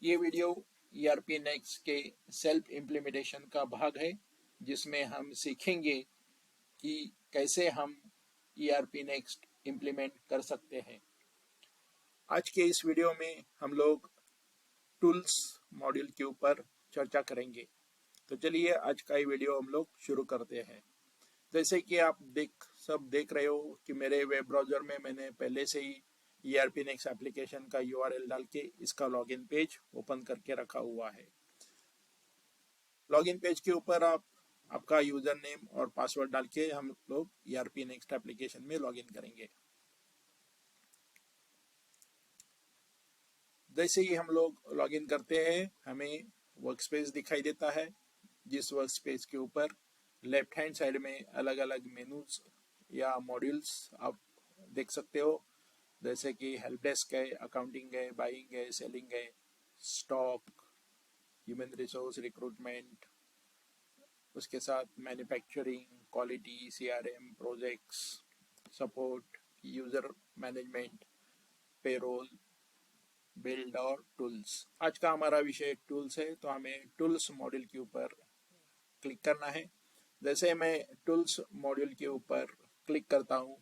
ये video ERP next के self implementation का भाग है, जिसमें हम सीखेंगे कि कैसे हम ERP नेक्स्ट इम्प्लीमेंट कर सकते हैं। आज के इस वीडियो में हम लोग टूल्स मॉड्यूल के ऊपर चर्चा करेंगे। तो चलिए आज का ये वीडियो हम लोग शुरू करते हैं। जैसे कि आप देख रहे हो कि मेरे वेब ब्राउज़र में मैंने पहले से ही ERP नेक्स्ट एप्लीकेशन का URL डाल के इसका लॉगिन पेज ओपन करके रखा हुआ है। लॉगिन पेज के ऊपर आपका यूजर नेम और पासवर्ड डाल के हम लोग ERP नेक्स्ट एप्लीकेशन में लॉगिन करेंगे। जैसे ही हम लोग लॉगिन करते हैं, हमें वर्कस्पेस दिखाई देता है, जिस वर्कस्पेस के ऊपर लेफ्ट हैंड साइड में अलग अलग मेनूज या मॉड्यूल्स आप देख सकते हो, जैसे कि हेल्प डेस्क है, अकाउंटिंग है, बाइंग है, सेलिंग है, स्टॉक, ह्यूमन रिसोर्स, रिक्रूटमेंट, उसके साथ manufacturing, quality, CRM, projects, support, user management, payroll, build और टूल्स। आज का हमारा विषय टूल्स है, तो हमें टूल्स मॉड्यूल के ऊपर क्लिक करना है। जैसे मैं टूल्स मॉड्यूल के ऊपर क्लिक करता हूँ,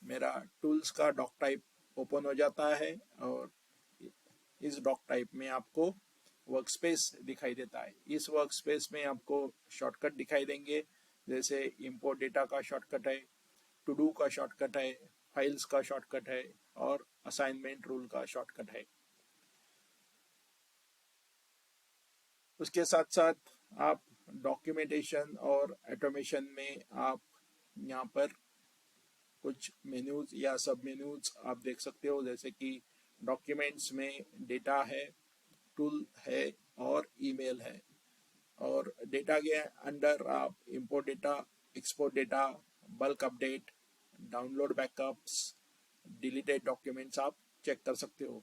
मेरा टूल्स का डॉक टाइप ओपन हो जाता है और इस डॉक टाइप में आपको वर्कस्पेस दिखाई देता है। इस वर्कस्पेस में आपको शॉर्टकट दिखाई देंगे, जैसे इंपोर्ट डेटा का शॉर्टकट है, टू डू का शॉर्टकट है, फाइल्स का शॉर्टकट है और असाइनमेंट रूल का शॉर्टकट है। उसके साथ साथ आप डॉक्यूमेंटेशन और ऑटोमेशन में आप यहाँ पर कुछ मेन्यूज या सब मेन्यूज आप देख सकते हो, जैसे कि डॉक्यूमेंट्स में डेटा है, टूल है और ईमेल है। और डेटा के अंडर आप import data, export data, bulk update, download backups, deleted documents आप चेक कर सकते हो।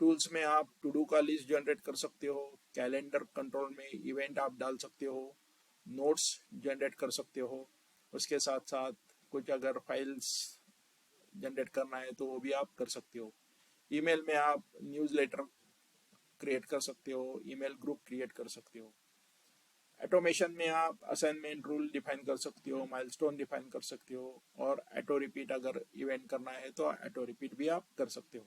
टूल्स में आप टू डू का लिस्ट जनरेट कर सकते हो, कैलेंडर कंट्रोल में इवेंट आप डाल सकते हो, नोट्स जनरेट कर सकते हो। उसके साथ साथ कुछ अगर फाइल्स जनरेट करना है तो वो भी आप कर सकते हो। ईमेल में आप न्यूज़लेटर क्रिएट कर सकते हो, ईमेल ग्रुप क्रिएट कर सकते हो। ऑटोमेशन में आप असाइनमेंट रूल डिफाइन कर सकते हो, माइलस्टोन डिफाइन कर सकते हो और ऑटो रिपीट अगर इवेंट करना है तो ऑटो रिपीट भी आप कर सकते हो।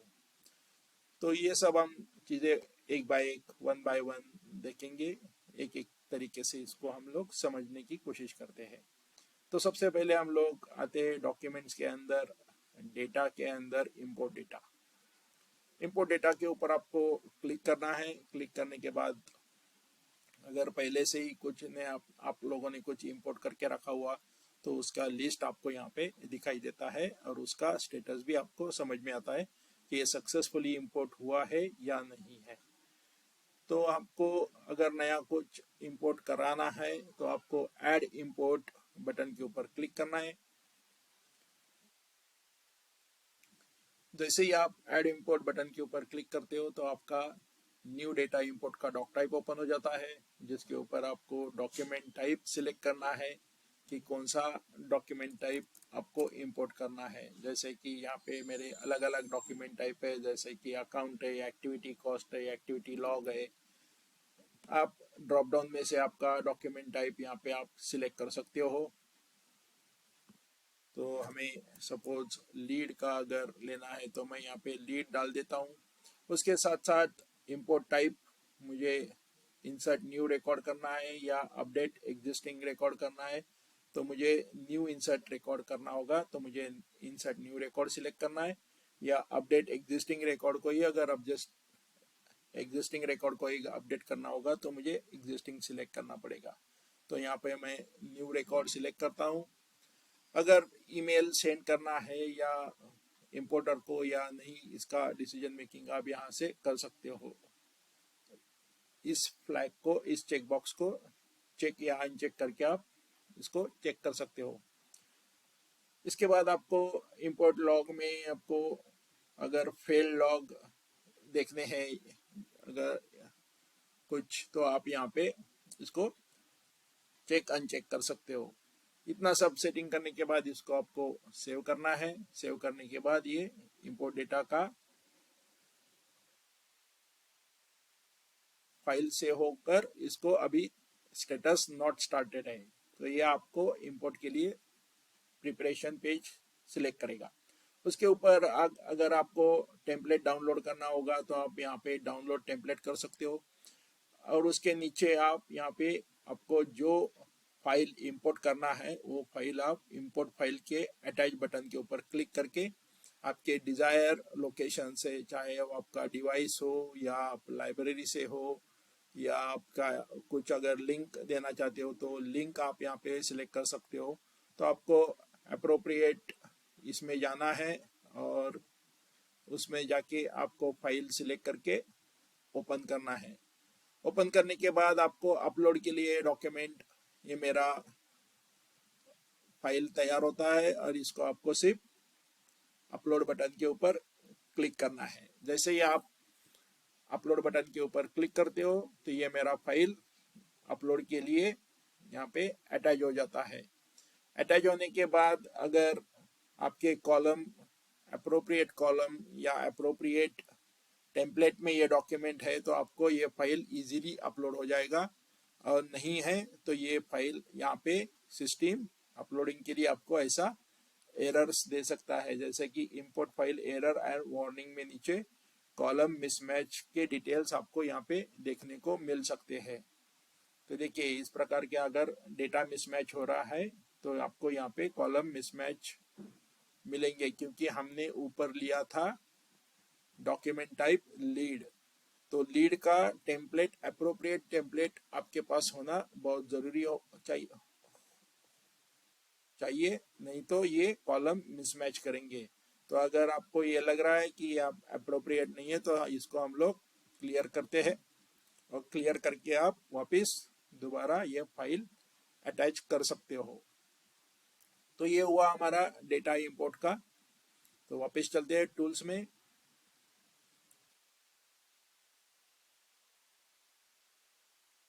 तो ये सब हम चीज़ें एक बाय एक, वन बाय वन देखेंगे, एक एक तरीके से इसको हम लोग समझने की कोशिश करते हैं। तो सबसे पहले हम लोग आते हैं डॉक्यूमेंट्स के अंदर, डेटा के अंदर इंपोर्ट डेटा। इंपोर्ट डेटा के ऊपर आपको क्लिक करना है। क्लिक करने के बाद अगर पहले से ही कुछ ने आप लोगों ने कुछ इंपोर्ट करके रखा हुआ तो उसका लिस्ट आपको यहाँ पे दिखाई देता है और उसका स्टेटस भी आपको समझ में आता है कि ये सक्सेसफुली इंपोर्ट हुआ है या नहीं है। तो आपको अगर नया कुछ इंपोर्ट कराना है तो आपको ऐड इंपोर्ट बटन के ऊपर क्लिक करना है। जैसे ही आप ऐड इंपोर्ट बटन के ऊपर क्लिक करते हो तो आपका न्यू डेटा इंपोर्ट का डॉक टाइप ओपन हो जाता है, जिसके ऊपर आपको डॉक्यूमेंट टाइप सिलेक्ट करना है कि कौन सा डॉक्यूमेंट टाइप आपको इंपोर्ट करना है। जैसे कि यहाँ पे मेरे अलग अलग डॉक्यूमेंट टाइप है, जैसे कि अकाउंट है, एक्टिविटी कॉस्ट है, एक्टिविटी लॉग है। आप ड्रॉप डाउन में से आपका डॉक्यूमेंट टाइप यहाँ पे आप सिलेक्ट कर सकते हो। तो हमें सपोज लीड का अगर लेना है तो मैं यहाँ पे लीड डाल देता हूँ। उसके साथ साथ इंपोर्ट टाइप मुझे इंसर्ट न्यू रिकॉर्ड करना है या अपडेट एग्जिस्टिंग रिकॉर्ड करना है, तो मुझे न्यू इंसर्ट रिकॉर्ड करना होगा, तो मुझे इंसर्ट न्यू रिकॉर्ड सिलेक्ट करना है। या अपडेट एग्जिस्टिंग रिकॉर्ड को ही अगर एग्जिस्टिंग रिकॉर्ड को ही अपडेट करना होगा तो मुझे एग्जिस्टिंग सिलेक्ट करना पड़ेगा। तो यहाँ पे मैं न्यू रिकॉर्ड सिलेक्ट करता हूँ। अगर ईमेल सेंड करना है या इंपोर्टर को या नहीं, इसका डिसीजन मेकिंग आप यहाँ से कर सकते हो। इस फ्लैग को, इस चेक बॉक्स को चेक या अनचेक करके आप इसको चेक कर सकते हो। इसके बाद आपको इंपोर्ट लॉग में आपको अगर फेल लॉग देखने हैं अगर कुछ, तो आप यहाँ पे इसको चेक अनचेक कर सकते हो। इतना सब सेटिंग करने के बाद इसको आपको सेव करना है। सेव करने के बाद ये इंपोर्ट डेटा का फाइल से होकर इसको अभी स्टेटस नॉट स्टार्टेड है, तो ये आपको इंपोर्ट के लिए प्रिपरेशन पेज सिलेक्ट करेगा। उसके ऊपर अगर आपको टेम्पलेट डाउनलोड करना होगा तो आप यहाँ पे डाउनलोड टेम्पलेट कर सकते हो, और उसके नीचे आप यहाँ पे आपको जो फाइल इंपोर्ट करना है वो फाइल आप इंपोर्ट फाइल के अटैच बटन के ऊपर क्लिक करके आपके डिजायर लोकेशन से, चाहे वो आपका डिवाइस हो या आप लाइब्रेरी से हो या आपका कुछ अगर लिंक देना चाहते हो तो लिंक आप यहाँ पे सिलेक्ट कर सकते हो। तो आपको अप्रोप्रिएट इसमें जाना है और उसमें जाके आपको फाइल सिलेक्ट करके ओपन करना है। ओपन करने के बाद आपको अपलोड के लिए डॉक्यूमेंट, ये मेरा फाइल तैयार होता है और इसको आपको सिर्फ अपलोड बटन के ऊपर क्लिक करना है। जैसे ही आप अपलोड बटन के ऊपर क्लिक करते हो तो ये मेरा फाइल अपलोड के लिए यहाँ पे अटैच हो जाता है। अटैच होने के बाद अगर आपके कॉलम अप्रोप्रिएट कॉलम या अप्रोप्रिएट टेम्पलेट में ये डॉक्यूमेंट है तो आपको ये फाइल इजीली अपलोड हो जाएगा, और नहीं है तो ये फाइल यहाँ पे सिस्टम अपलोडिंग के लिए आपको ऐसा एरर्स दे सकता है, जैसे कि import file error and warning में नीचे कॉलम मिसमैच के डिटेल्स आपको यहाँ पे देखने को मिल सकते हैं। तो देखिए इस प्रकार के अगर डेटा मिसमैच हो रहा है तो आपको यहाँ पे कॉलम मिसमैच मिलेंगे, क्योंकि हमने ऊपर लिया था डॉक्यूमेंट टाइप लीड। तो लीड का टेम्पलेट अप्रोप्रिएट टेम्पलेट आपके पास होना बहुत जरूरी हो चाहिए, नहीं तो ये कॉलम मिसमैच करेंगे। तो अगर आपको ये लग रहा है कि आप अप्रोप्रिएट नहीं है तो इसको हम लोग क्लियर करते हैं, और क्लियर करके आप वापस दोबारा ये फाइल अटैच कर सकते हो। तो ये हुआ हमारा डेटा इंपोर्ट का। तो वापस चलते हैं टूल्स में।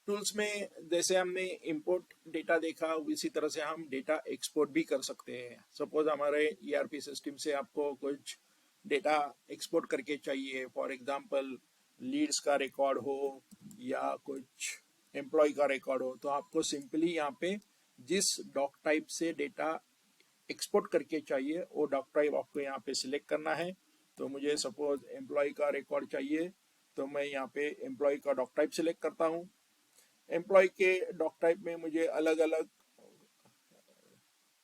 टूल्स में जैसे हमने इंपोर्ट डेटा देखा उसी तरह से हम डेटा एक्सपोर्ट भी कर सकते हैं। सपोज हमारे ईआरपी सिस्टम से आपको कुछ डेटा एक्सपोर्ट करके चाहिए, फॉर एग्जांपल लीड्स का रिकॉर्ड हो या कुछ एम्प्लॉय का रिकॉर्ड हो, तो आपको सिंपली यहाँ पे जिस डॉक टाइप से डेटा एक्सपोर्ट करके चाहिए वो डॉक टाइप आपको यहाँ पे सिलेक्ट करना है। तो मुझे सपोज एम्प्लॉय का रिकॉर्ड चाहिए, तो मैं यहाँ पे एम्प्लॉय का डॉक टाइप सिलेक्ट करता हूँ। एम्प्लॉय के डॉक टाइप में मुझे अलग अलग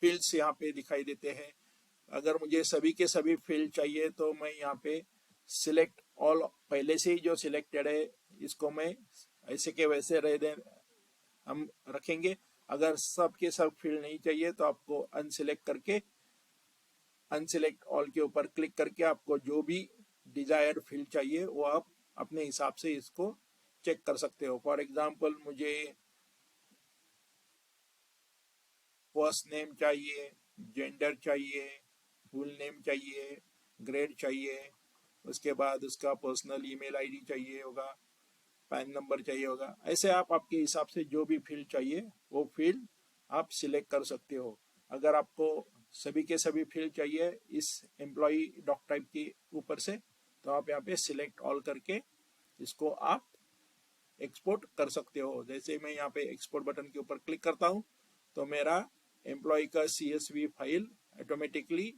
फील्ड्स यहाँ पे दिखाई देते हैं। अगर मुझे सभी के सभी फील्ड चाहिए तो मैं यहाँ पे सिलेक्ट ऑल, पहले से ही जो सिलेक्टेड है इसको मैं ऐसे के वैसे रह दे हम रखेंगे। अगर सब के सब फील्ड नहीं चाहिए तो आपको अनसिलेक्ट करके अनसिलेक्ट ऑल के ऊपर क्लिक करके आपको जो भी डिजायर्ड फील्ड चाहिए वो आप अपने हिसाब से इसको चेक कर सकते हो। फॉर एग्जांपल मुझे फर्स्ट नेम चाहिए, जेंडर चाहिए, फुल नेम चाहिए, ग्रेड चाहिए, उसके बाद उसका पर्सनल ईमेल आईडी चाहिए होगा, पैन नंबर चाहिए होगा। ऐसे आप आपके हिसाब से जो भी फील्ड चाहिए वो फील्ड आप सिलेक्ट कर सकते हो। अगर आपको सभी के सभी फील्ड चाहिए इस एम्प्लॉय डॉक टाइप के ऊपर से तो आप यहाँ पे सिलेक्ट ऑल करके इसको आप एक्सपोर्ट कर सकते हो। जैसे मैं यहाँ पे एक्सपोर्ट बटन के ऊपर क्लिक करता हूँ तो मेरा एम्प्लॉय का CSV फाइल ऑटोमेटिकली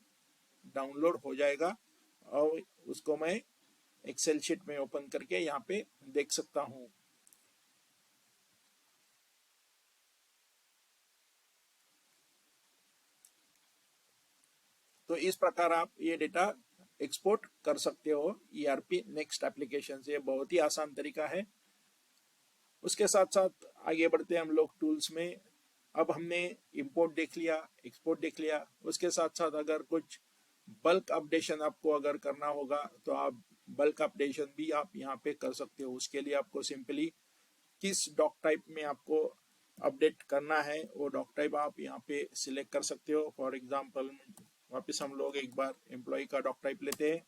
डाउनलोड हो जाएगा और उसको मैं एक्सेल शीट में ओपन करके यहाँ पे देख सकता हूँ। तो इस प्रकार आप ये डेटा एक्सपोर्ट कर सकते हो ERP नेक्स्ट एप्लीकेशन से। बहुत ही आसान तरीका है। उसके साथ साथ आगे बढ़ते हैं हम लोग टूल्स में। अब हमने इंपोर्ट देख लिया, एक्सपोर्ट देख लिया, उसके साथ साथ अगर कुछ बल्क अपडेशन आपको अगर करना होगा तो आप बल्क अपडेशन भी आप यहाँ पे कर सकते हो। उसके लिए आपको सिंपली किस डॉक टाइप में आपको अपडेट करना है वो डॉक टाइप आप यहाँ पे सिलेक्ट कर सकते हो। फॉर एग्जांपल वापस हम लोग एक बार एम्प्लॉय का डॉक टाइप लेते हैं।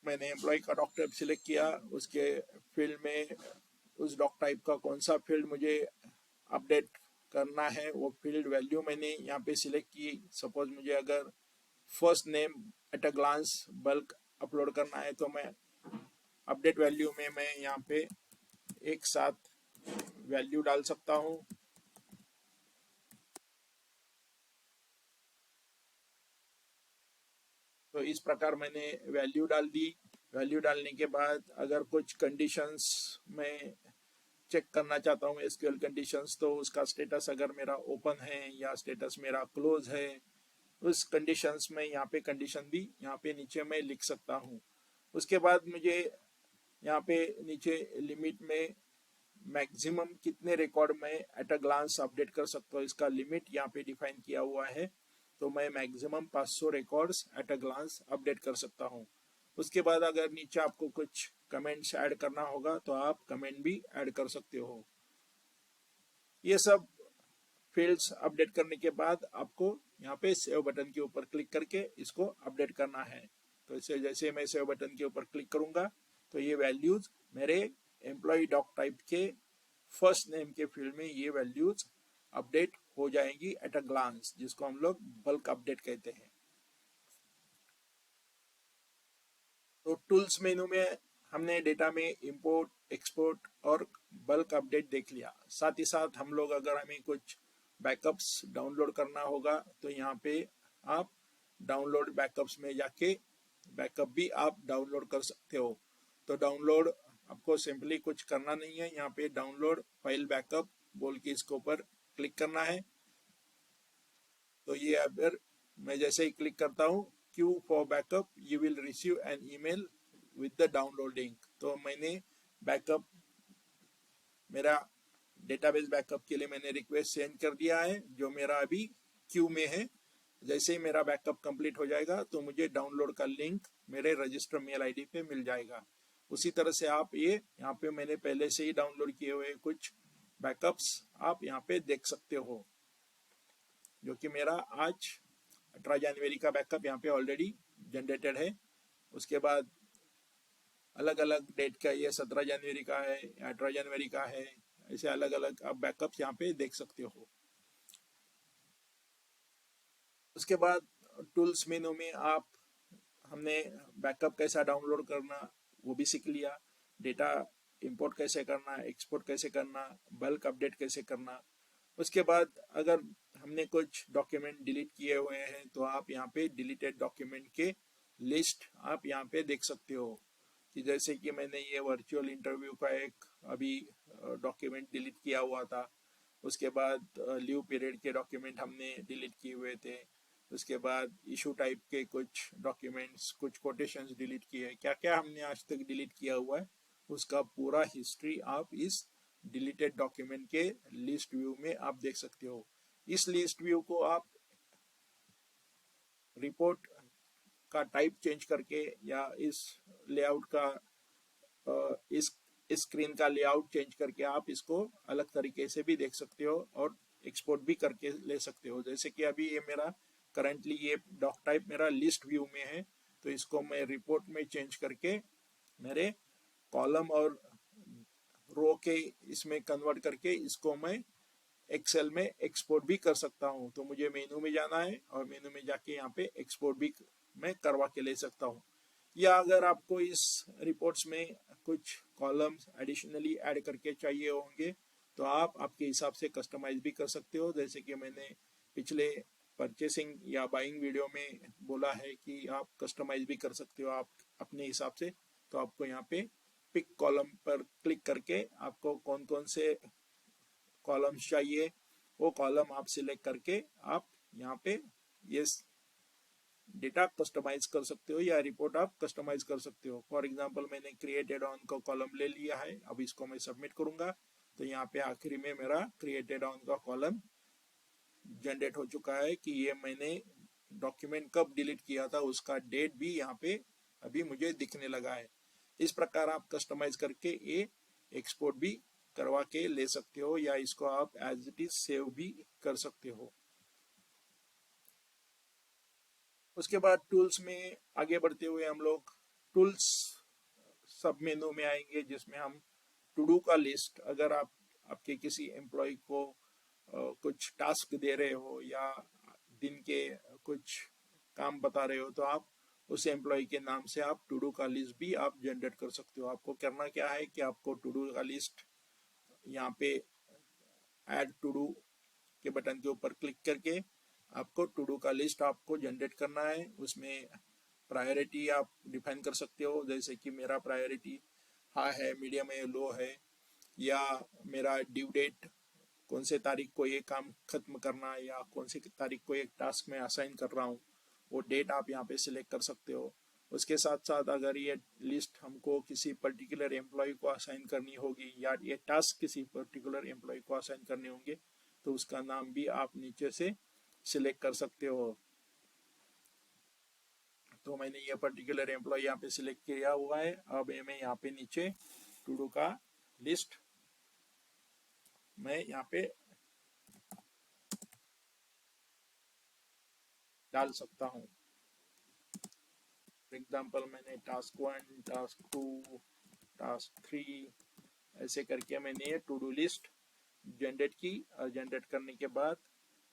मैंने एम्प्लॉय का डॉक टाइप सिलेक्ट किया, उसके फील्ड में उस डॉक टाइप का कौन सा फील्ड मुझे अपडेट करना है वो फील्ड वैल्यू मैंने यहाँ पे सिलेक्ट की। सपोज मुझे अगर first name at a glance bulk upload करना है तो मैं अपडेट वैल्यू में मैं यहाँ पे एक साथ वैल्यू डाल सकता हूँ। तो इस प्रकार मैंने वैल्यू डाल दी। वैल्यू डालने के बाद अगर कुछ कंडीशंस मैं चेक करना चाहता हूँ एसक्यूएल कंडीशंस, तो उसका स्टेटस अगर मेरा ओपन है या स्टेटस मेरा क्लोज है, उस कंडीशंस में यहाँ पे कंडीशन भी यहाँ पे नीचे मैं लिख सकता हूँ। उसके बाद मुझे यहाँ पे नीचे लिमिट में मैक्सिमम कितने रिकॉर्ड में एट अ ग्लांस अपडेट कर सकता हूँ, इसका लिमिट यहाँ पे डिफाइन किया हुआ है। तो मैं maximum 500 records at a glance update कर सकता हूँ। उसके बाद अगर नीचे आपको कुछ कमेंट्स ऐड करना होगा तो आप कमेंट भी ऐड कर सकते हो। ये सब फील्ड्स अपडेट करने के बाद आपको यहाँ पे सेव बटन के ऊपर क्लिक करके इसको अपडेट करना है। तो इसे जैसे मैं सेव बटन के ऊपर क्लिक करूंगा तो ये वैल्यूज मेरे एम्प्लॉय डॉक टाइप के फर्स्ट नेम के फील्ड में ये वैल्यूज अपडेट हो जाएंगी एट अ ग्लांस, जिसको हम लोग बल्क अपडेट कहते हैं। तो टूल्स मेनू में हमने डेटा में इंपोर्ट, एक्सपोर्ट और बल्क अपडेट देख लिया। साथ ही साथ हम लोग अगर हमें कुछ बैकअप्स डाउनलोड करना होगा तो यहाँ पे आप डाउनलोड बैकअप्स में जाके बैकअप भी आप डाउनलोड कर सकते हो। तो डाउनलोड आपको सिंपली कुछ करना नहीं है, यहाँ पे डाउनलोड फाइल बैकअप बोल के इसके ऊपर क्लिक करना है। तो ये अगर मैं जैसे ही क्लिक करता हूँ Q for backup you will receive an email with the download link, तो मैंने बैकअप मेरा डेटाबेस बैकअप के लिए मैंने रिक्वेस्ट सेंड कर दिया है जो मेरा अभी क्यू में है। जैसे ही मेरा बैकअप कंप्लीट हो जाएगा तो मुझे डाउनलोड का लिंक मेरे रजिस्टर मेल आईडी पे मिल जाएगा। उसी तरह से आप ये यहाँ पे मैंने पहले से ही डाउनलोड किए हुए कुछ बैकअप्स आप यहाँ पे देख सकते हो, जो कि मेरा आज 18 जनवरी का बैकअप यहाँ पे ऑलरेडी जनरेटेड है। उसके बाद अलग अलग डेट का, ये 17 जनवरी का है या 18 जनवरी का है, ऐसे अलग अलग आप बैकअप्स यहाँ पे देख सकते हो। उसके बाद टूल्स मेनू में आप हमने बैकअप कैसा डाउनलोड करना वो भी सीख लिया, डेटा इंपोर्ट कैसे करना, एक्सपोर्ट कैसे करना, बल्क अपडेट कैसे करना। उसके बाद अगर हमने कुछ डॉक्यूमेंट डिलीट किए हुए हैं तो आप यहाँ पे डिलीटेड डॉक्यूमेंट के लिस्ट आप यहाँ पे देख सकते हो, कि जैसे कि मैंने ये वर्चुअल इंटरव्यू का एक अभी डॉक्यूमेंट डिलीट किया हुआ था। उसके बाद लीव पीरियड के डॉक्यूमेंट हमने डिलीट किए हुए थे। उसके बाद इशू टाइप के कुछ डॉक्यूमेंट्स, कुछ कोटेशंस डिलीट किए, क्या क्या हमने आज तक डिलीट किया हुआ है उसका पूरा हिस्ट्री आप इस डिलीटेड डॉक्यूमेंट के लिस्ट व्यू में आप देख सकते हो। इस लिस्ट व्यू को आप रिपोर्ट का टाइप चेंज करके या इस लेआउट का इस स्क्रीन का लेआउट चेंज करके आप इसको अलग तरीके से भी देख सकते हो और एक्सपोर्ट भी करके ले सकते हो। जैसे कि अभी ये मेरा करंटली ये डॉक टाइप मेरा लिस्ट व्यू में है, तो इसको मैं रिपोर्ट में चेंज करके मेरे कॉलम और रो के इसमें कन्वर्ट करके इसको मैं एक्सेल में एक्सपोर्ट भी कर सकता हूँ। तो मुझे मेनू में जाना है और मेनू में जाके यहाँ पे एक्सपोर्ट भी मैं करवा के ले सकता हूँ। या अगर आपको इस रिपोर्ट्स में कुछ कॉलम्स एडिशनली ऐड करके चाहिए होंगे तो आप आपके हिसाब से कस्टमाइज भी कर सकते हो। जैसे कि मैंने पिछले परचेसिंग या बाइंग वीडियो में बोला है कि आप कस्टमाइज भी कर सकते हो आप अपने हिसाब से। तो आपको यहाँ पे पिक कॉलम पर क्लिक करके आपको कौन कौन से कॉलम्स चाहिए वो कॉलम आप सिलेक्ट करके आप यहाँ पे ये डेटा कस्टमाइज कर सकते हो या रिपोर्ट आप कस्टमाइज कर सकते हो। फॉर एग्जांपल मैंने क्रिएटेड ऑन का कॉलम ले लिया है, अब इसको मैं सबमिट करूंगा तो यहाँ पे आखिरी में मेरा क्रिएटेड ऑन का कॉलम जनरेट हो चुका है कि ये मैंने डॉक्यूमेंट कब डिलीट किया था उसका डेट भी यहाँ पे अभी मुझे दिखने लगा है। इस प्रकार आप कस्टमाइज करके ये एक्सपोर्ट भी करवा के ले सकते हो या इसको आप एज इट इज सेव भी कर सकते हो। उसके बाद टूल्स में आगे बढ़ते हुए हम लोग टूल्स सब मेनू में आएंगे, जिसमें हम टू डू का लिस्ट, अगर आप आपके किसी एम्प्लॉय को कुछ टास्क दे रहे हो या दिन के कुछ काम बता रहे हो तो आप उस एम्प्लॉय के नाम से आप टू डू का लिस्ट भी आप जनरेट कर सकते हो। आपको करना क्या है कि आपको टू डू का लिस्ट यहाँ पे ऐड टू डू के बटन के ऊपर क्लिक करके आपको टू डू का लिस्ट आपको जनरेट करना है। उसमें प्रायोरिटी आप डिफाइन कर सकते हो, जैसे कि मेरा प्रायोरिटी हाई है, मीडियम है, लो है, या मेरा ड्यू डेट कौन से तारीख को ये काम खत्म करना है या कौन सी तारीख को एक टास्क में असाइन कर रहा हूँ, वो डेट आप यहाँ पे सिलेक्ट कर सकते हो। उसके साथ साथ अगर ये लिस्ट हमको किसी पर्टिकुलर एम्प्लॉय को असाइन करनी होगी या ये टास्क किसी पर्टिकुलर एम्प्लॉय को असाइन करने होंगे तो उसका नाम भी आप नीचे से सिलेक्ट कर सकते हो। तो मैंने ये पर्टिकुलर एम्प्लॉय यहाँ पे सिलेक्ट किया हुआ है। अब मैं यहाँ पे नीचे टू डू का लिस्ट मैं यहाँ पे डाल सकता हूँ। फॉर एग्जाम्पल मैंने टास्क 1, टास्क 2, टास्क 3 ऐसे करके मैंने ये टू डू लिस्ट जनरेट की। और जनरेट करने के बाद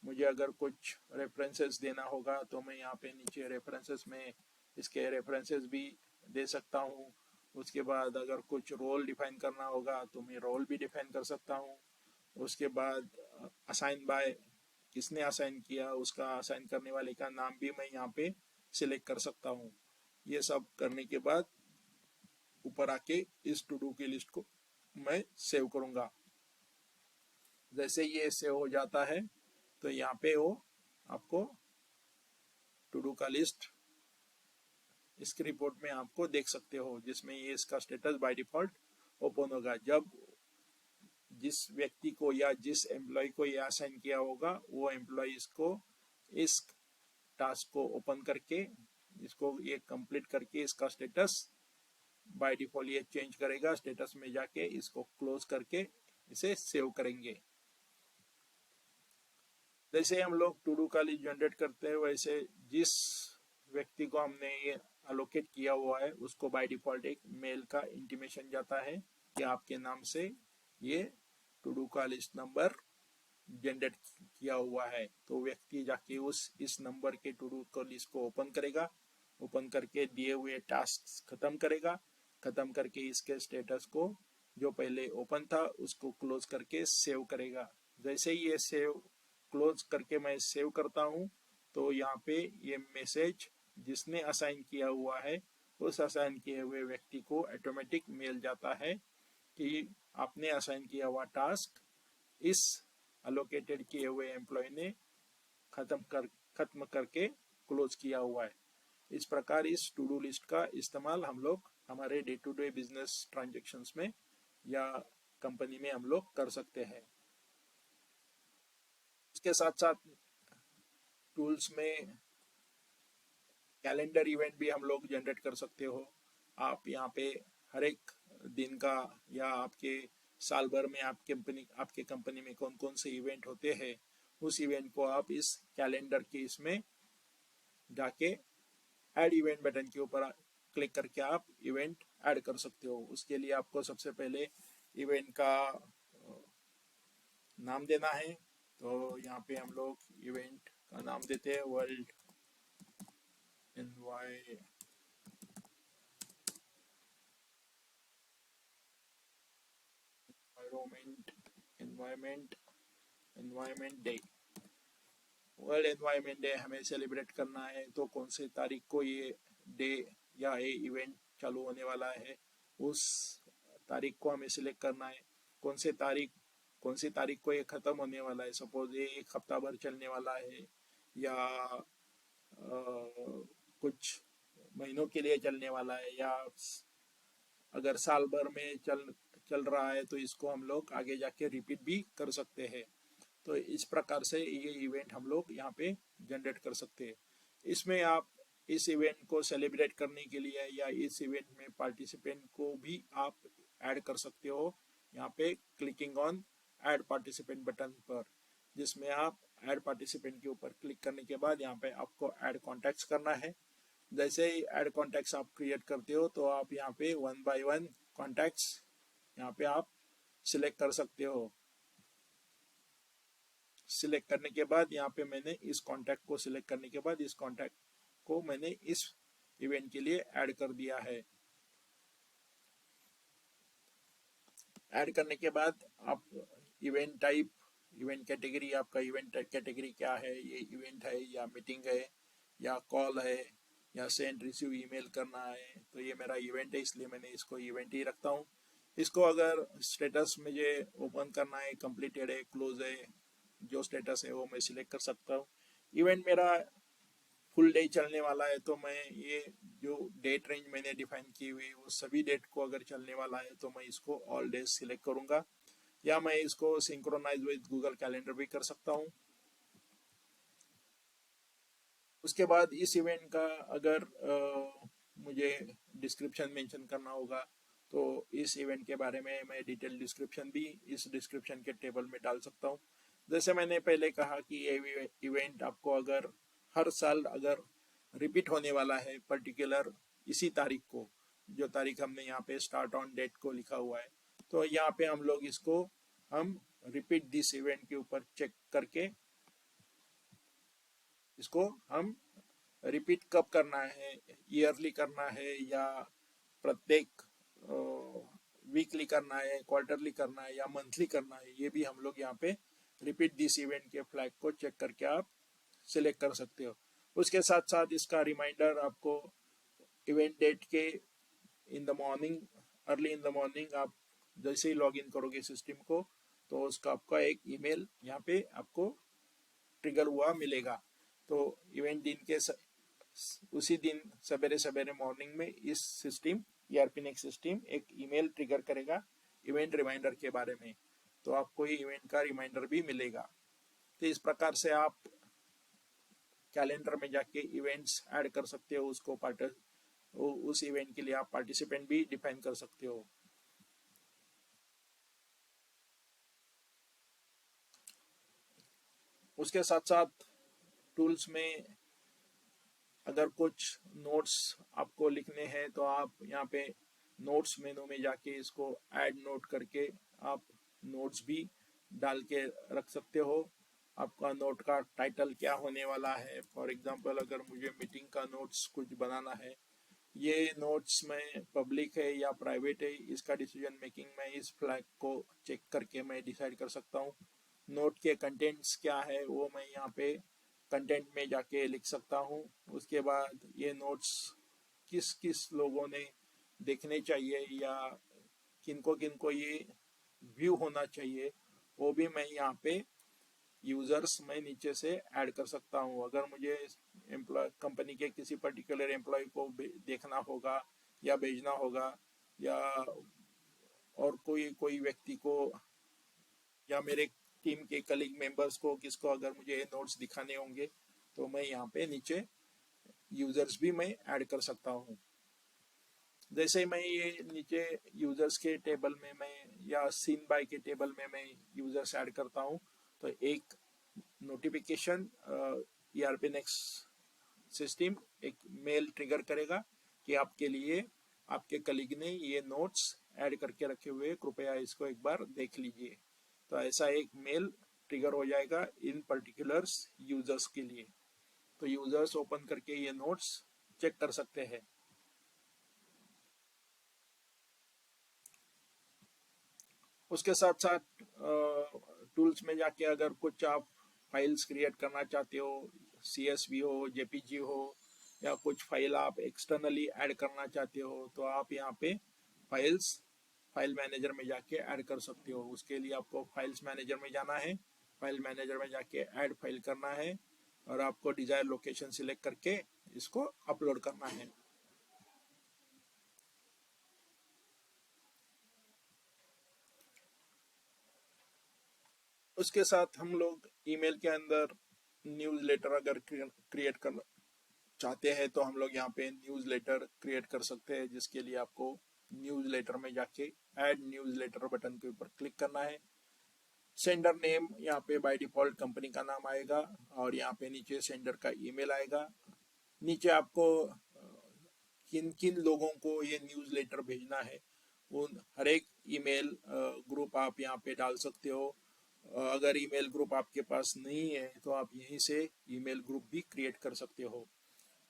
मुझे अगर कुछ रेफरेंसेस देना होगा तो मैं यहाँ पे नीचे रेफरेंसेस में इसके रेफरेंसेस भी दे सकता हूँ। उसके बाद अगर कुछ रोल डिफाइन करना होगा तो मैं रोल भी डिफाइन कर सकता हूँ। उसके बाद असाइन बाय, किसने असाइन किया उसका असाइन करने वाले का नाम भी मैं यहाँ पे सिलेक्ट कर सकता हूँ। ये सब करने के बाद ऊपर आके इस टू डू की लिस्ट को मैं सेव करूँगा। जैसे ये सेव हो जाता है तो यहाँ पे वो आपको टू डू का लिस्ट इसकी रिपोर्ट में आपको देख सकते हो, जिसमें ये इसका स्टेटस बाय डिफॉल्ट ओपन होगा। जब जिस व्यक्ति को या जिस एम्प्लॉय को ये असाइन किया होगा वो एम्प्लॉय इसको इस टास्क को ओपन करके इसको ये कंप्लीट करके इसका स्टेटस बाय डिफॉल्ट ये चेंज करेगा। स्टेटस में जाके इसको क्लोज करके इसे सेव करेंगे। जैसे हम लोग टू डू का लिस्ट जनरेट करते हैं वैसे जिस व्यक्ति को हमने ये अलोकेट किया हुआ है उसको बाय डिफॉल्ट एक मेल का इंटीमेशन जाता है कि आपके नाम से ये टू डू का लिस्ट नंबर जनरेट किया हुआ है। तो व्यक्ति जाके उस इस नंबर के टू डू का लिस्ट को ओपन करेगा, ओपन करके दिए हुए टास्क खत्म करेगा, खत्म करके इसके स्टेटस को जो पहले ओपन था उसको क्लोज करके सेव करेगा। जैसे ही ये सेव क्लोज करके मैं सेव करता हूँ तो यहाँ पे ये मैसेज जिसने असाइन किया हुआ है उस असाइन किए हुए व्यक्ति को ऑटोमेटिक मेल जाता है कि आपने असाइन किया हुआ टास्क इस अलोकेटेड किए हुए एम्प्लॉय ने खत्म करके क्लोज किया हुआ है। इस प्रकार इस टू डू लिस्ट का इस्तेमाल हम लोग हमारे day to day business transactions में या कंपनी में हम लोग कर सकते हैं। इसके साथ साथ टूल्स में कैलेंडर इवेंट भी हम लोग जनरेट कर सकते हो। आप यहाँ पे हर एक दिन का या आपके साल भर में आपके कंपनी में कौन कौन से इवेंट होते हैं उस इवेंट को आप इस कैलेंडर के इसमें जाके ऐड इवेंट बटन के ऊपर क्लिक करके आप इवेंट ऐड कर सकते हो। उसके लिए आपको सबसे पहले इवेंट का नाम देना है। तो यहाँ पे हम लोग इवेंट का नाम देते हैं world environment day. World environment day हमें सेलिब्रेट करना है तो कौन से तारीख को ये डे या ये इवेंट चालू होने वाला है उस तारीख को हमें सिलेक्ट करना है। कौन सी तारीख को ये ख़त्म होने वाला है। सपोज ये एक हफ्ता भर चलने वाला है या कुछ महीनों के लिए चलने वाला है या अगर साल भर में चल रहा है तो इसको हम लोग आगे जाके रिपीट भी कर सकते हैं। तो इस प्रकार से ये इवेंट हम लोग यहाँ पे जनरेट कर सकते हैं। इसमें आप इस इवेंट को सेलिब्रेट करने के लिए या इस इवेंट में पार्टिसिपेंट को भी आप ऐड कर सकते हो यहाँ पे clicking on add participant button पर, जिसमें आप ऐड पार्टिसिपेंट के ऊपर क्लिक करने के बाद यहाँ पे आपको ऐड कॉन्टैक्ट्स करना है। जैसे ही ऐड कॉन्टैक्ट्स आप क्रिएट करते हो तो आप यहाँ पे 1 by 1 कॉन्टैक्ट्स यहाँ पे आप सिलेक्ट कर सकते हो। सिलेक्ट करने के बाद यहाँ पे मैंने इस कॉन्टैक्ट को सिलेक्ट करने के बाद इस कॉन्टैक्ट को मैंने इस इवेंट के लिए ऐड कर दिया है। ऐड करने के बाद आप इवेंट टाइप, इवेंट कैटेगरी, आपका इवेंट कैटेगरी क्या है, ये इवेंट है या मीटिंग है या कॉल है या सेंड रिसीव ईमेल करना है, तो ये मेरा इवेंट है इसलिए मैंने इसको इवेंट ही रखता हूँ। इसको अगर स्टेटस मुझे ओपन करना है, कंप्लीटेड है, क्लोज है, जो स्टेटस है वो मैं सिलेक्ट कर सकता हूँ। इवेंट मेरा फुल डे चलने वाला है तो मैं ये जो डेट रेंज मैंने डिफाइन की हुई वो सभी डेट को अगर चलने वाला है तो मैं इसको ऑल डेज सिलेक्ट करूंगा, या मैं इसको सिंक्रोनाइज विद गूगल कैलेंडर भी कर सकता हूँ। उसके बाद इस इवेंट का अगर मुझे डिस्क्रिप्शन मेंशन करना होगा तो इस इवेंट के बारे में मैं डिटेल डिस्क्रिप्शन भी इस डिस्क्रिप्शन के टेबल में डाल सकता हूँ। जैसे मैंने पहले कहा कि ये इवेंट आपको अगर हर साल अगर रिपीट होने वाला है पर्टिकुलर इसी तारीख को, जो तारीख हमने यहाँ पे स्टार्ट ऑन डेट को लिखा हुआ है, तो यहाँ पे हम लोग इसको हम रिपीट दिस इवेंट के ऊपर चेक करके इसको हम रिपीट कब करना है, ईयरली करना है या प्रत्येक वीकली करना है, क्वार्टरली करना है या मंथली करना है, ये भी हम लोग यहाँ पे रिपीट दिस इवेंट के फ्लैग को चेक करके आप सिलेक्ट कर सकते हो। उसके साथ साथ इसका रिमाइंडर आपको इवेंट डेट के in the morning, early in the morning आप जैसे ही लॉग इन करोगे सिस्टम को तो उसका आपका एक ईमेल यहाँ पे आपको ट्रिगर हुआ मिलेगा। तो इवेंट दिन के उसी दिन सवेरे सवेरे मॉर्निंग में इस सिस्टम ERP नेक्स्ट सिस्टम एक ईमेल ट्रिगर करेगा इवेंट रिमाइंडर के बारे में, तो आपको ये इवेंट का रिमाइंडर भी मिलेगा। तो इस प्रकार से आप कैलेंडर में जाके इवेंट्स ऐड कर सकते हो, उसको उस इवेंट के लिए आप पार्टिसिपेंट भी डिफाइन कर सकते हो। उसके साथ साथ टूल्स में अगर कुछ नोट्स आपको लिखने हैं तो आप यहाँ पे नोट्स मेनू में जाके इसको ऐड नोट करके आप नोट्स भी डाल के रख सकते हो। आपका नोट का टाइटल क्या होने वाला है, फॉर एग्जांपल अगर मुझे मीटिंग का नोट्स कुछ बनाना है, ये नोट्स में पब्लिक है या प्राइवेट है, इसका डिसीजन मेकिंग में इस फ्लैग को चेक करके मैं डिसाइड कर सकता हूँ। नोट के कंटेंट्स क्या है वो मैं यहाँ पे कंटेंट में जाके लिख सकता हूँ। उसके बाद ये नोट्स किस किस लोगों ने देखने चाहिए या किनको किनको ये व्यू होना चाहिए वो भी मैं यहाँ पे यूजर्स में नीचे से ऐड कर सकता हूँ। अगर मुझे एम्प्लॉय कंपनी के किसी पर्टिकुलर एम्प्लॉय को देखना होगा या भेजना होगा या और कोई व्यक्ति को या मेरे टीम के कलीग मेंबर्स को किसको अगर मुझे नोट्स दिखाने होंगे तो मैं यहाँ पे नीचे यूजर्स भी मैं ऐड कर सकता हूँ। जैसे मैं ये नीचे यूजर्स के टेबल में मैं या सीन बाय के टेबल में मैं यूजर्स ऐड करता हूँ तो एक नोटिफिकेशन ERP नेक्स्ट सिस्टम एक मेल ट्रिगर करेगा कि आपके लिए आपके कलीग ने ये नोट्स ऐड करके रखे हुए, कृपया इसको एक बार देख लीजिए। तो ऐसा एक मेल ट्रिगर हो जाएगा इन पर्टिकुलर्स यूजर्स के लिए, तो यूजर्स ओपन करके ये नोट्स चेक कर सकते हैं। उसके साथ साथ टूल्स में जाके अगर कुछ आप फाइल्स क्रिएट करना चाहते हो, CSV हो, JPG हो या कुछ फाइल आप एक्सटर्नली ऐड करना चाहते हो तो आप यहाँ पे फाइल मैनेजर में जाके ऐड कर सकते हो। उसके लिए आपको फाइल्स मैनेजर में जाना है, फाइल मैनेजर में जाके ऐड फाइल करना है और आपको डिजायर लोकेशन सिलेक्ट करके इसको अपलोड करना है। उसके साथ हम लोग ईमेल के अंदर न्यूज़लेटर अगर क्रिएट करना चाहते हैं तो हम लोग यहाँ पे न्यूज़लेटर क्रिएट कर सकते हैं, जिसके लिए आपको न्यूज़लेटर में जाके ऐड न्यूज़लेटर बटन के ऊपर क्लिक करना है। सेंडर नेम यहाँ पे बाय डिफॉल्ट कंपनी का नाम आएगा और यहाँ पे नीचे सेंडर का ईमेल आएगा। नीचे आपको किन किन लोगों को ये न्यूज़लेटर भेजना है उन हर एक ईमेल ग्रुप आप यहाँ पे डाल सकते हो। अगर ईमेल ग्रुप आपके पास नहीं है तो आप यहीं से ईमेल ग्रुप भी क्रिएट कर सकते हो।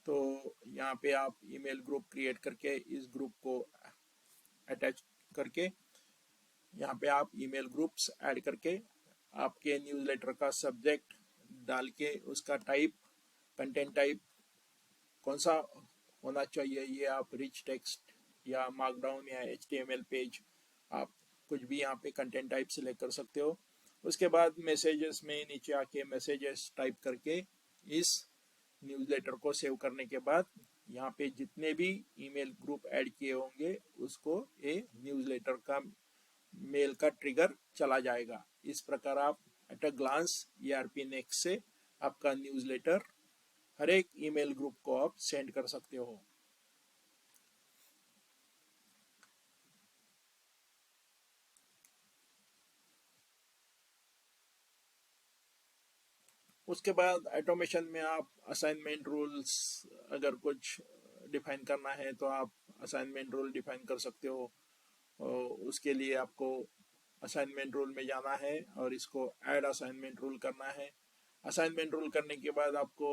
तो यहाँ पे आप ईमेल ग्रुप क्रिएट करके इस ग्रुप को अटैच करके यहाँ पे आप ईमेल ग्रुप्स ऐड करके आपके न्यूज़लेटर का सब्जेक्ट डाल के उसका टाइप, कंटेंट टाइप कौन सा होना चाहिए, ये आप रिच टेक्स्ट या मार्कडाउन या HTML पेज, आप कुछ भी यहाँ पे कंटेंट टाइप सिलेक्ट कर सकते हो। उसके बाद मैसेजेस में नीचे आके मैसेजेस टाइप करके इस न्यूज़लेटर को सेव करने के बाद यहाँ पे जितने भी ईमेल ग्रुप ऐड किए होंगे उसको ये न्यूज़लेटर का मेल का ट्रिगर चला जाएगा। इस प्रकार आप at a glance ERP next से आपका न्यूज़लेटर हर एक ईमेल ग्रुप को आप सेंड कर सकते हो। उसके बाद ऑटोमेशन में आप असाइनमेंट रूल्स अगर कुछ डिफाइन करना है तो आप असाइनमेंट रूल डिफाइन कर सकते हो। उसके लिए आपको असाइनमेंट रूल में जाना है और इसको ऐड असाइनमेंट रूल करना है। असाइनमेंट रूल करने के बाद आपको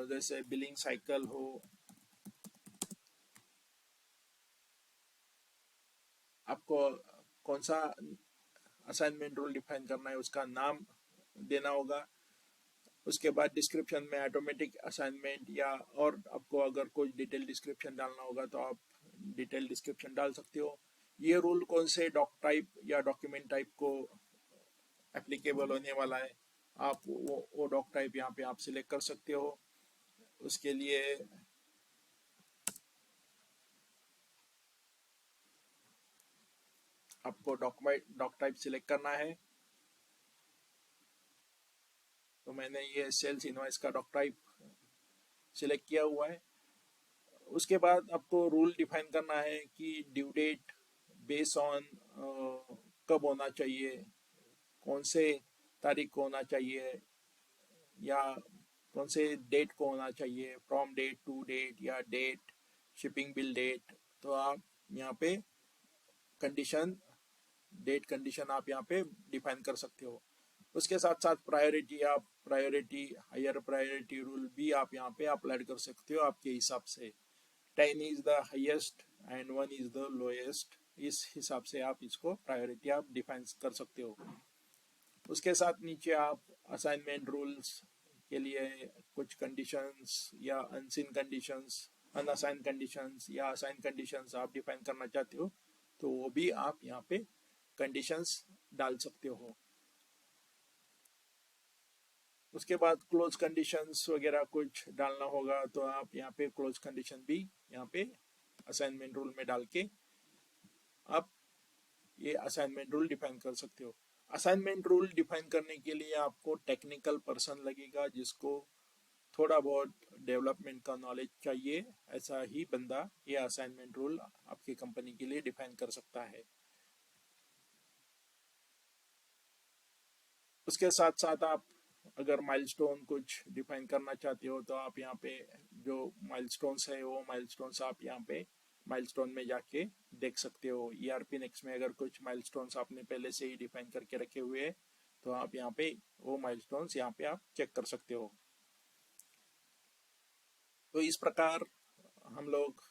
जैसे बिलिंग साइकिल हो, आपको कौन सा असाइनमेंट रूल डिफाइन करना है उसका नाम देना होगा। उसके बाद डिस्क्रिप्शन में ऑटोमेटिक असाइनमेंट या और आपको अगर कोई डिटेल डिस्क्रिप्शन डालना होगा तो आप डिटेल डिस्क्रिप्शन डाल सकते हो। ये रूल कौन से डॉक टाइप या डॉक्यूमेंट टाइप को एप्लीकेबल होने वाला है, आप वो डॉक टाइप यहाँ पे आप सिलेक्ट कर सकते हो। उसके लिए आपको डॉक टाइप सिलेक्ट करना है। तो मैंने ये सेल्स इनवॉइस का डॉक टाइप सिलेक्ट किया हुआ है। उसके बाद आपको रूल डिफाइन करना है कि ड्यू डेट बेस ऑन कब होना चाहिए, कौन से तारीख को होना चाहिए या कौन से डेट को होना चाहिए, फ्रॉम डेट टू डेट या डेट, शिपिंग बिल डेट। तो आप यहाँ पे कंडीशन, डेट कंडीशन आप यहाँ पे डिफाइन कर सकते हो। उसके साथ साथ प्रायोरिटी, आप प्रायोरिटी, हायर प्रायोरिटी रूल भी आप यहाँ पे अप्लाई कर सकते हो आपके हिसाब से। 10 is the highest and 1 is the lowest, इस हिसाब से आप इसको प्रायोरिटी आप डिफाइन कर सकते हो। उसके साथ नीचे आप असाइनमेंट रूल्स के लिए कुछ कंडीशंस या अनसीन कंडीशंस, अनअसाइन कंडीशंस या असाइन कंडीशंस आप डिफाइन करना चाहते हो तो वो भी आप यहाँ पे कंडीशंस डाल सकते हो। उसके बाद क्लोज कंडीशंस वगैरह कुछ डालना होगा तो आप यहाँ पे क्लोज कंडीशन भी यहाँ पे असाइनमेंट रूल में डाल के आप ये असाइनमेंट रूल डिफाइन कर सकते हो। असाइनमेंट रूल डिफाइन करने के लिए आपको टेक्निकल पर्सन लगेगा जिसको थोड़ा बहुत डेवलपमेंट का नॉलेज चाहिए, ऐसा ही बंदा ये असाइनमेंट रूल आपकी कंपनी के लिए डिफाइन कर सकता है। उसके साथ साथ आप अगर माइलस्टोन कुछ डिफाइन करना चाहते हो तो आप यहाँ पे जो माइलस्टोन्स है वो माइलस्टोन्स आप यहाँ पे माइलस्टोन में जाके देख सकते हो। ERP नेक्स्ट में अगर कुछ माइलस्टोन्स आपने पहले से ही डिफाइन करके रखे हुए हैं तो आप यहाँ पे वो माइलस्टोन्स यहाँ पे आप चेक कर सकते हो। तो इस प्रकार हम लोग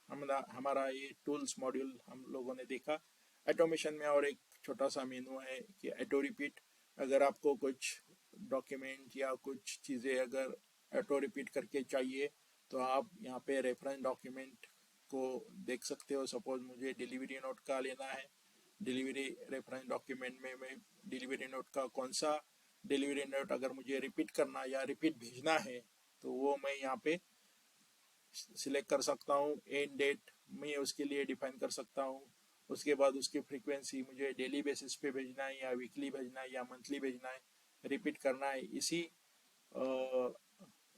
हमारा ये टूल्स मॉड्यूल हम लोगों ने देखा। ऑटोमेशन में और एक छोटा सा मेनू है कि ऑटो रिपीट, अगर आपको कुछ डॉक्यूमेंट या कुछ चीज़ें अगर ऑटो रिपीट करके चाहिए तो आप यहाँ पे रेफरेंस डॉक्यूमेंट को देख सकते हो। सपोज मुझे डिलीवरी नोट का लेना है, डिलीवरी रेफरेंस डॉक्यूमेंट में मैं डिलीवरी नोट का कौन सा डिलीवरी नोट अगर मुझे रिपीट करना या रिपीट भेजना है तो वो मैं यहाँ पे सिलेक्ट कर सकता हूँ। एंड डेट मैं उसके लिए डिफाइन कर सकता हूँ। उसके बाद उसकी फ्रीक्वेंसी, मुझे डेली बेसिस पे भेजना है या वीकली भेजना है या मंथली भेजना है, रिपीट करना है इसी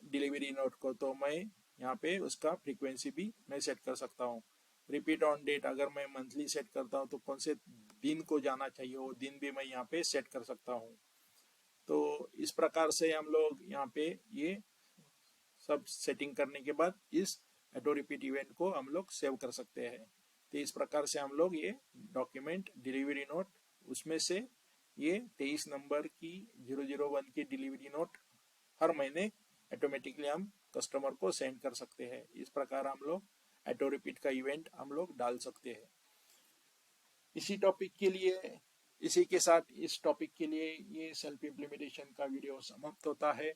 डिलीवरी नोट को, तो मैं यहाँ पे उसका फ्रीक्वेंसी भी मैं सेट कर सकता हूँ। रिपीट ऑन डेट अगर मैं मंथली सेट करता हूँ तो कौन से दिन को जाना चाहिए वो दिन भी मैं यहाँ पे सेट कर सकता हूँ। तो इस प्रकार से हम लोग यहाँ पे ये सब सेटिंग करने के बाद इस ऑटो रिपीट इवेंट को हम लोग सेव कर सकते हैं। तो इस प्रकार से हम लोग ये डॉक्यूमेंट डिलीवरी नोट, उसमें से ये 23 नंबर की 001 की डिलीवरी नोट हर महीने ऑटोमेटिकली हम कस्टमर को सेंड कर सकते हैं। इस प्रकार हम लोग ऑटो रिपीट का इवेंट हम लोग डाल सकते हैं। इसी के साथ इस टॉपिक के लिए ये सेल्फ इम्प्लीमेंटेशन का वीडियो समाप्त होता है।